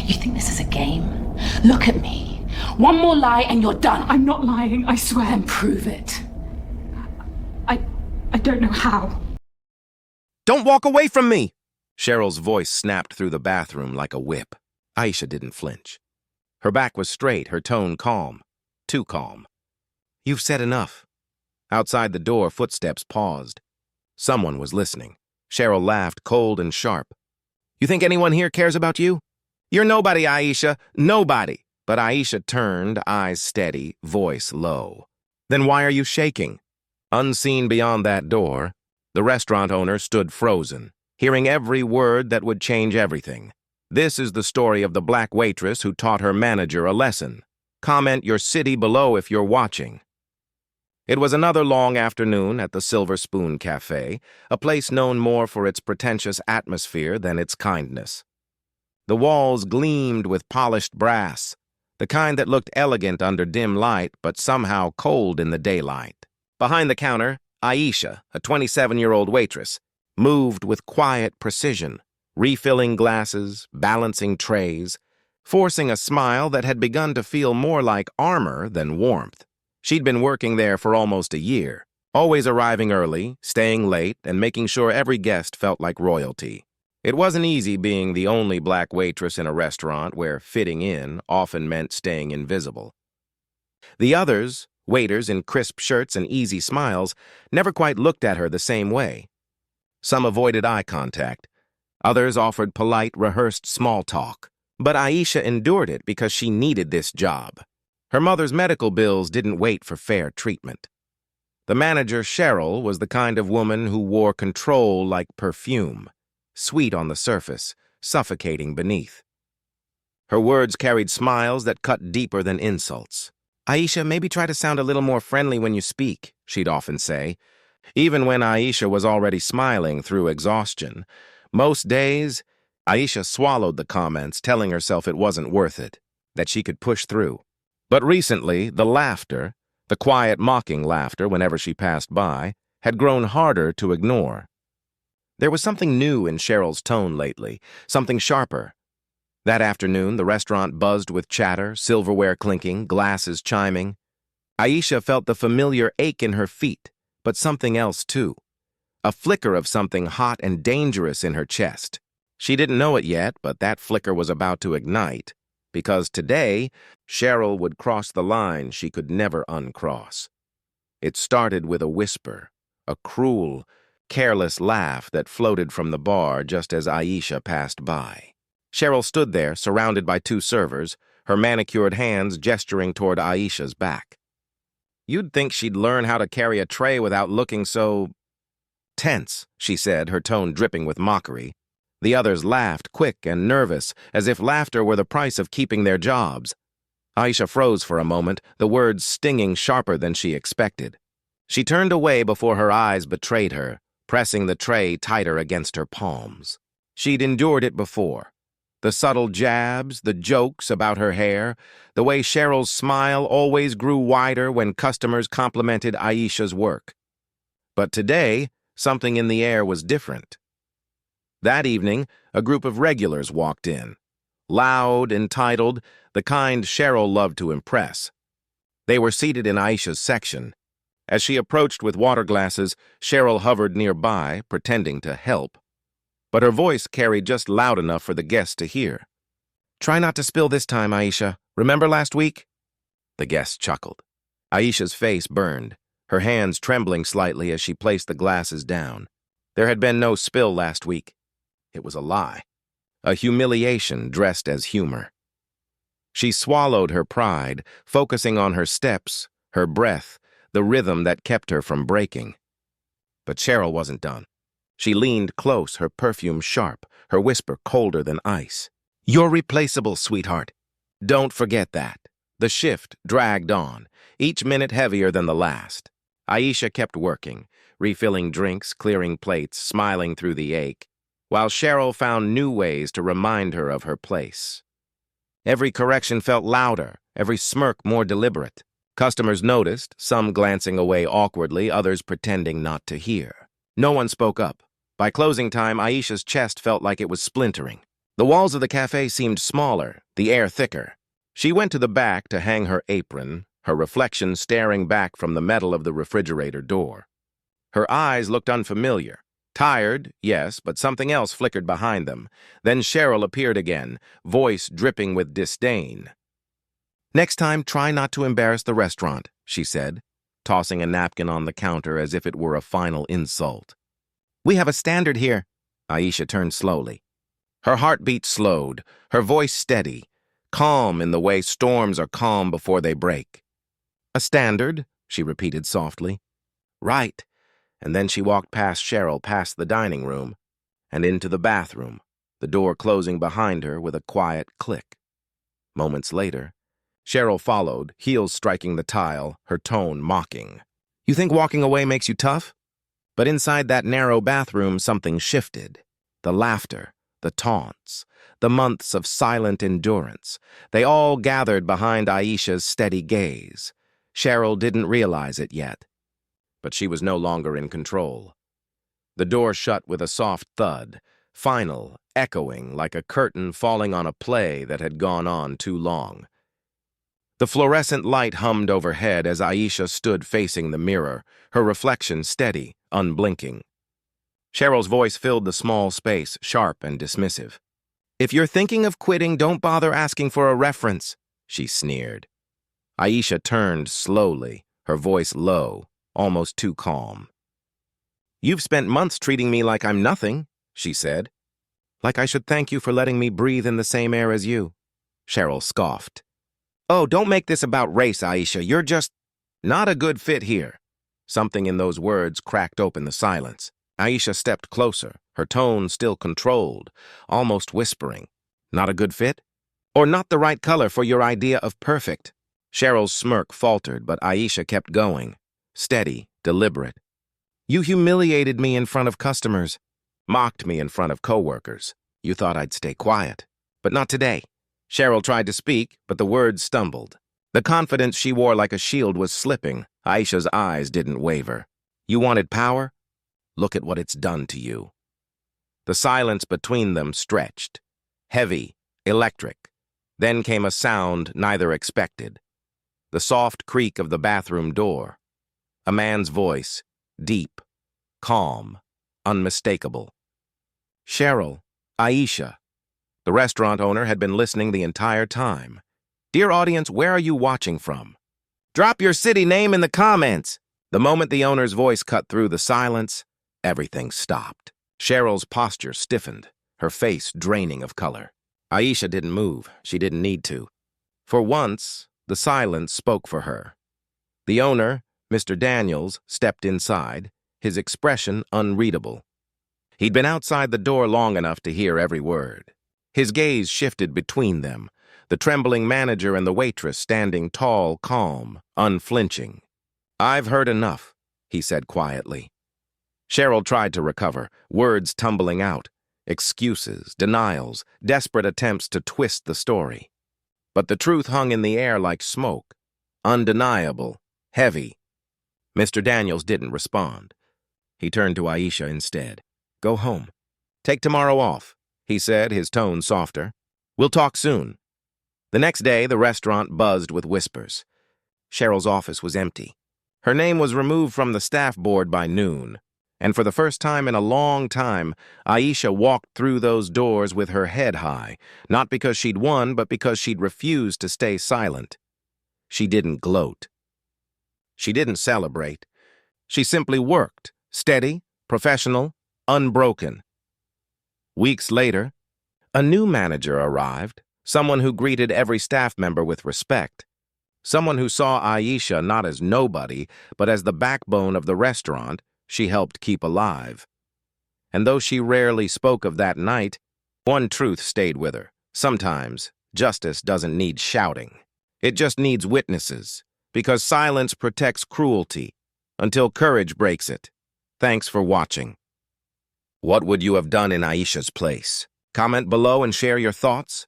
You think this is a game? Look at me. One more lie and you're done. I'm not lying, I swear. And prove it. I don't know how. Don't walk away from me! Cheryl's voice snapped through the bathroom like a whip. Aisha didn't flinch. Her back was straight, her tone calm. Too calm. You've said enough. Outside the door, footsteps paused. Someone was listening. Cheryl laughed, cold and sharp. You think anyone here cares about you? You're nobody, Aisha. Nobody. But Aisha turned, eyes steady, voice low. Then why are you shaking? Unseen beyond that door, the restaurant owner stood frozen, hearing every word that would change everything. This is the story of the black waitress who taught her manager a lesson. Comment your city below if you're watching. It was another long afternoon at the Silver Spoon Cafe, a place known more for its pretentious atmosphere than its kindness. The walls gleamed with polished brass, the kind that looked elegant under dim light but somehow cold in the daylight. Behind the counter, Aisha, a 27-year-old waitress, moved with quiet precision, refilling glasses, balancing trays, forcing a smile that had begun to feel more like armor than warmth. She'd been working there for almost a year, always arriving early, staying late, and making sure every guest felt like royalty. It wasn't easy being the only black waitress in a restaurant where fitting in often meant staying invisible. The others, waiters in crisp shirts and easy smiles, never quite looked at her the same way. Some avoided eye contact. Others offered polite, rehearsed small talk. But Aisha endured it because she needed this job. Her mother's medical bills didn't wait for fair treatment. The manager, Cheryl, was the kind of woman who wore control like perfume, sweet on the surface, suffocating beneath. Her words carried smiles that cut deeper than insults. Aisha, maybe try to sound a little more friendly when you speak, she'd often say, even when Aisha was already smiling through exhaustion. Most days, Aisha swallowed the comments, telling herself it wasn't worth it, that she could push through. But recently, the laughter, the quiet mocking laughter whenever she passed by, had grown harder to ignore. There was something new in Cheryl's tone lately, something sharper. That afternoon, the restaurant buzzed with chatter, silverware clinking, glasses chiming. Aisha felt the familiar ache in her feet, but something else too. A flicker of something hot and dangerous in her chest. She didn't know it yet, but that flicker was about to ignite, because today, Cheryl would cross the line she could never uncross. It started with a whisper, a cruel, careless laugh that floated from the bar just as Aisha passed by. Cheryl stood there, surrounded by two servers, her manicured hands gesturing toward Aisha's back. You'd think she'd learn how to carry a tray without looking so tense, she said, her tone dripping with mockery. The others laughed, quick and nervous, as if laughter were the price of keeping their jobs. Aisha froze for a moment, the words stinging sharper than she expected. She turned away before her eyes betrayed her, pressing the tray tighter against her palms. She'd endured it before. The subtle jabs, the jokes about her hair, the way Cheryl's smile always grew wider when customers complimented Aisha's work. But today, something in the air was different. That evening, a group of regulars walked in. Loud, entitled, the kind Cheryl loved to impress. They were seated in Aisha's section. As she approached with water glasses, Cheryl hovered nearby, pretending to help. But her voice carried just loud enough for the guests to hear. Try not to spill this time, Aisha. Remember last week? The guests chuckled. Aisha's face burned, her hands trembling slightly as she placed the glasses down. There had been no spill last week. It was a lie. A humiliation dressed as humor. She swallowed her pride, focusing on her steps, her breath, the rhythm that kept her from breaking. But Cheryl wasn't done. She leaned close, her perfume sharp, her whisper colder than ice. You're replaceable, sweetheart. Don't forget that. The shift dragged on, each minute heavier than the last. Aisha kept working, refilling drinks, clearing plates, smiling through the ache, while Cheryl found new ways to remind her of her place. Every correction felt louder, every smirk more deliberate. Customers noticed, some glancing away awkwardly, others pretending not to hear. No one spoke up. By closing time, Aisha's chest felt like it was splintering. The walls of the cafe seemed smaller, the air thicker. She went to the back to hang her apron, her reflection staring back from the metal of the refrigerator door. Her eyes looked unfamiliar. Tired, yes, but something else flickered behind them. Then Cheryl appeared again, voice dripping with disdain. "Next time, try not to embarrass the restaurant," she said, tossing a napkin on the counter as if it were a final insult. "We have a standard here." Aisha turned slowly. Her heartbeat slowed, her voice steady, calm in the way storms are calm before they break. "A standard," she repeated softly. "Right." And then she walked past Cheryl, past the dining room, and into the bathroom, the door closing behind her with a quiet click. Moments later, Cheryl followed, heels striking the tile, her tone mocking. "You think walking away makes you tough?" But inside that narrow bathroom, something shifted. The laughter, the taunts, the months of silent endurance. They all gathered behind Aisha's steady gaze. Cheryl didn't realize it yet, but she was no longer in control. The door shut with a soft thud, final, echoing like a curtain falling on a play that had gone on too long. The fluorescent light hummed overhead as Aisha stood facing the mirror, her reflection steady, unblinking. Cheryl's voice filled the small space, sharp and dismissive. "If you're thinking of quitting, don't bother asking for a reference," she sneered. Aisha turned slowly, her voice low, almost too calm. "You've spent months treating me like I'm nothing," she said. "Like I should thank you for letting me breathe in the same air as you." Cheryl scoffed. "Oh, don't make this about race, Aisha. You're just not a good fit here." Something in those words cracked open the silence. Aisha stepped closer, her tone still controlled, almost whispering. "Not a good fit? Or not the right color for your idea of perfect?" Cheryl's smirk faltered, but Aisha kept going. Steady, deliberate. "You humiliated me in front of customers, mocked me in front of coworkers. You thought I'd stay quiet, but not today." Cheryl tried to speak, but the words stumbled. The confidence she wore like a shield was slipping. Aisha's eyes didn't waver. "You wanted power? Look at what it's done to you." The silence between them stretched. Heavy, electric. Then came a sound neither expected. The soft creak of the bathroom door. A man's voice, deep, calm, unmistakable. "Cheryl, Aisha." The restaurant owner had been listening the entire time. "Dear audience, where are you watching from? Drop your city name in the comments." The moment the owner's voice cut through the silence, everything stopped. Cheryl's posture stiffened, her face draining of color. Aisha didn't move. She didn't need to. For once, the silence spoke for her. The owner, Mr. Daniels, stepped inside, his expression unreadable. He'd been outside the door long enough to hear every word. His gaze shifted between them, the trembling manager and the waitress standing tall, calm, unflinching. "I've heard enough," he said quietly. Cheryl tried to recover, words tumbling out, excuses, denials, desperate attempts to twist the story. But the truth hung in the air like smoke, undeniable, heavy. Mr. Daniels didn't respond. He turned to Aisha instead. "Go home. Take tomorrow off," he said, his tone softer. "We'll talk soon." The next day, the restaurant buzzed with whispers. Cheryl's office was empty. Her name was removed from the staff board by noon. And for the first time in a long time, Aisha walked through those doors with her head high, not because she'd won, but because she'd refused to stay silent. She didn't gloat. She didn't celebrate. She simply worked, steady, professional, unbroken. Weeks later, a new manager arrived, someone who greeted every staff member with respect, someone who saw Aisha not as nobody, but as the backbone of the restaurant she helped keep alive. And though she rarely spoke of that night, one truth stayed with her. Sometimes, justice doesn't need shouting. It just needs witnesses, because silence protects cruelty, until courage breaks it. Thanks for watching. What would you have done in Aisha's place? Comment below and share your thoughts.